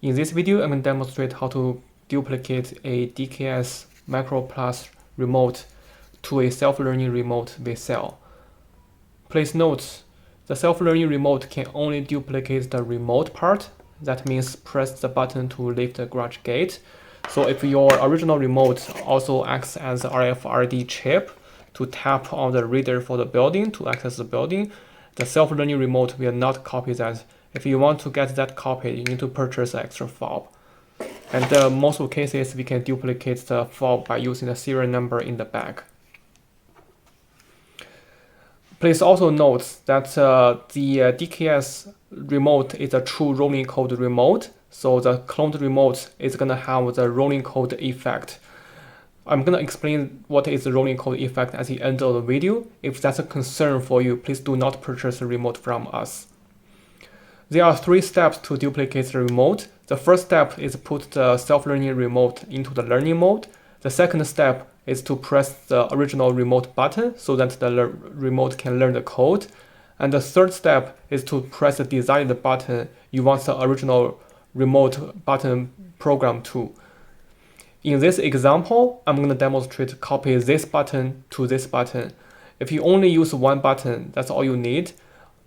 In this video, I'm going to demonstrate how to duplicate a DKS MicroPLUS remote to a self-learning remote with cell. Please note, the self-learning remote can only duplicate the remote part. That means press the button to lift the garage gate. So if your original remote also acts as an RFID chip to tap on the reader for the building to access the building, the self-learning remote will not copy that. If you want to get that copy, you need to purchase an extra fob. And in most of the cases, we can duplicate the fob by using the serial number in the back. Please also note that the DKS remote is a true rolling code remote. So the cloned remote is going to have the rolling code effect. I'm going to explain what is the rolling code effect at the end of the video. If that's a concern for you, please do not purchase a remote from us. There are 3 steps to duplicate the remote. The first step is put the self-learning remote into the learning mode. The second step is to press the original remote button so that the remote can learn the code. And the third step is to press the desired button you want the original remote button program to. In this example, I'm going to demonstrate copy this button to this button. If you only use one button, that's all you need.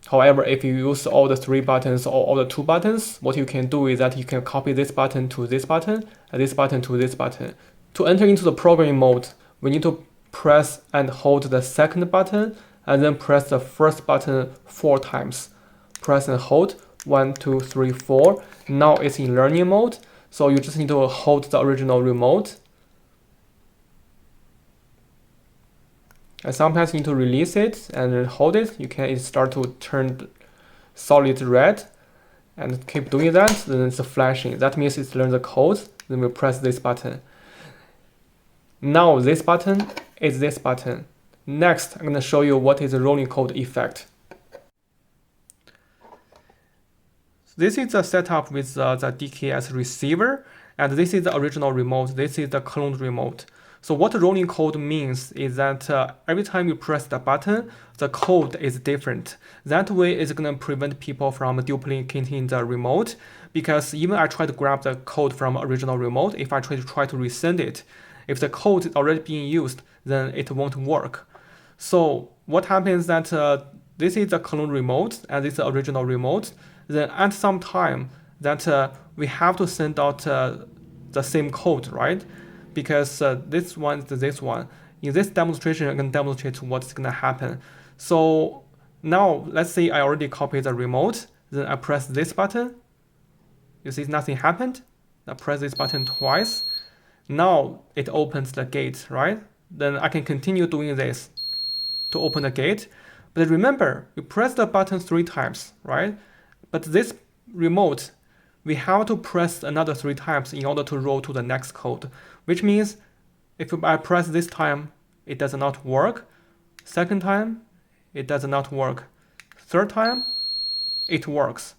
However, if you use all the 3 buttons or all the 2 buttons, what you can do is that you can copy this button to this button and this button to this button. To enter into the programming mode, we need to press and hold the second button and then press the first button 4 times. Press and hold 1, 2, 3, 4. Now it's in learning mode, so you just need to hold the original remote. And sometimes you need to release it and hold it. You can start to turn solid red and keep doing that. Then it's flashing. That means it's learned the code. Then we press this button. Now this button is this button. Next, I'm going to show you what is the rolling code effect. This is the setup with the DKS receiver, and this is the original remote. This is the cloned remote. So what rolling code means is that every time you press the button, the code is different. That way it's going to prevent people from duplicating the remote, because even I try to grab the code from original remote, if I try to resend it, if the code is already being used, then it won't work. So what happens that this is the clone remote and this is the original remote. Then at some time that we have to send out the same code, right? Because this one is this one. In this demonstration, I'm going to demonstrate what's going to happen. So now let's say I already copied the remote. Then I press this button. You see nothing happened. I press this button twice. Now it opens the gate, right? Then I can continue doing this to open the gate. But remember, you press the button 3 times, right? But this remote, we have to press another 3 times in order to roll to the next code, which means if I press this time, it does not work. Second time, it does not work. Third time, it works.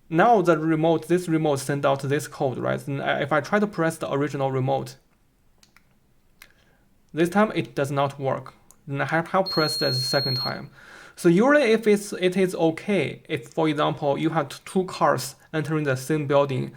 Now the remote, this remote sends out this code, right? And if I try to press the original remote, this time it does not work. Then I have to press the second time. So usually if it is okay, if for example you have 2 cars entering the same building,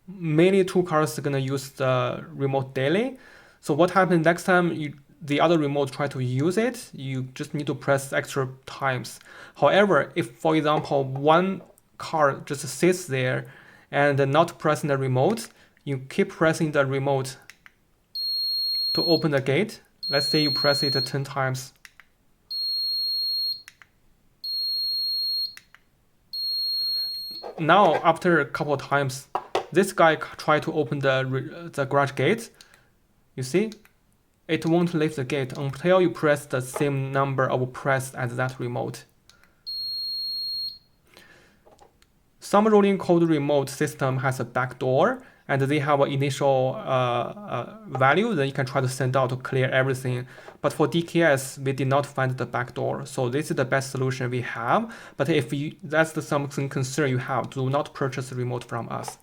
mainly 2 cars are gonna use the remote daily. So what happens next time the other remote try to use it, you just need to press extra times. However, if for example 1 car just sits there and not pressing the remote, you keep pressing the remote to open the gate. Let's say you press it 10 times. Now, after a couple of times, this guy tried to open the garage gate. You see, it won't lift the gate until you press the same number of press as that remote. Some rolling code remote system has a backdoor, and they have an initial value. Then you can try to send out to clear everything. But for DKS, we did not find the backdoor. So this is the best solution we have. But if that's something concern you have, do not purchase the remote from us.